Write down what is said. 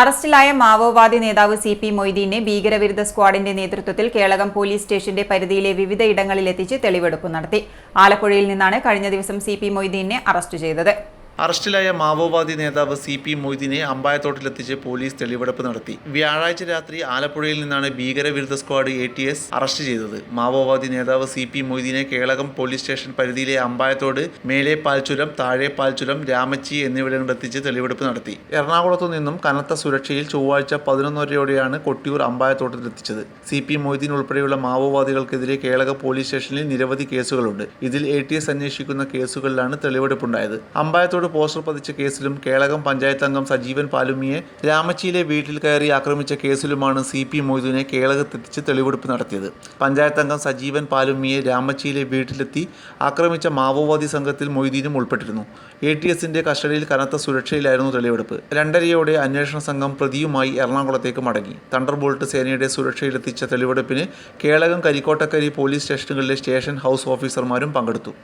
അറസ്റ്റിലായ മാവോവാദി നേതാവ് സി.പി. മൊയ്തീനെ ഭീകരവിരുദ്ധ സ്ക്വാഡിന്റെ നേതൃത്വത്തിൽ കേളകം പോലീസ് സ്റ്റേഷന്റെ പരിധിയിലെ വിവിധ ഇടങ്ങളിലെത്തിച്ച് തെളിവെടുപ്പ് നടത്തി. ആലപ്പുഴയിൽ നിന്നാണ് കഴിഞ്ഞ ദിവസം സി.പി. മൊയ്തീനെ അറസ്റ്റ് ചെയ്തത്. അറസ്റ്റിലായ മാവോവാദി നേതാവ് സി.പി. മൊയ്തീനെ അമ്പായത്തോട്ടിലെത്തിച്ച് പോലീസ് തെളിവെടുപ്പ് നടത്തി. വ്യാഴാഴ്ച രാത്രി ആലപ്പുഴയിൽ നിന്നാണ് ഭീകരവിരുദ്ധ സ്ക്വാഡ് ATS അറസ്റ്റ് ചെയ്തത്. മാവോവാദി നേതാവ് സി.പി. മൊയ്തീനെ കേളകം പോലീസ് സ്റ്റേഷൻ പരിധിയിലെ അമ്പായത്തോട്, മേലെ പാൽച്ചുരം, താഴെ പാൽച്ചുരം, രാമച്ചി എന്നിവിടങ്ങളിലെത്തിച്ച് തെളിവെടുപ്പ് നടത്തി. എറണാകുളത്തു നിന്നും കനത്ത സുരക്ഷയിൽ ചൊവ്വാഴ്ച 11:30യോടെയാണ് കൊട്ടിയൂർ അമ്പായത്തോട്ടിലെത്തിച്ചത്. സി.പി. മൊയ്തീൻ ഉൾപ്പെടെയുള്ള മാവോവാദികൾക്കെതിരെ കേളകം പോലീസ് സ്റ്റേഷനിൽ നിരവധി കേസുകളുണ്ട്. ഇതിൽ ATS അന്വേഷിക്കുന്ന കേസുകളിലാണ് തെളിവെടുപ്പുണ്ടായത്. അമ്പായത്തോട് പോസ്റ്റർ പതിച്ച കേസിലും കേളകം പഞ്ചായത്ത് അംഗം സജീവൻ പാലുമ്മിയെ രാമച്ചിയിലെ വീട്ടിൽ കയറി ആക്രമിച്ച കേസിലുമാണ് സി.പി. മൊയ്തീനെ കേളകത്തെത്തിച്ച് തെളിവെടുപ്പ് നടത്തിയത്. പഞ്ചായത്ത് അംഗം സജീവൻ പാലുമ്മിയെ രാമച്ചിയിലെ വീട്ടിലെത്തി ആക്രമിച്ച മാവോവാദി സംഘത്തിൽ മൊയ്തീനും ഉൾപ്പെട്ടിരുന്നു. ATSന്റെ കസ്റ്റഡിയിൽ കനത്ത സുരക്ഷയിലായിരുന്നു തെളിവെടുപ്പ്. 2:30യോടെ അന്വേഷണ സംഘം പ്രതിയുമായി എറണാകുളത്തേക്ക് മടങ്ങി. തണ്ടർബോൾട്ട് സേനയുടെ സുരക്ഷയിലെത്തിച്ച തെളിവെടുപ്പിന് കേളകം, കരിക്കോട്ടക്കരി പോലീസ് സ്റ്റേഷനുകളിലെ സ്റ്റേഷൻ ഹൗസ് ഓഫീസർമാരും പങ്കെടുത്തു.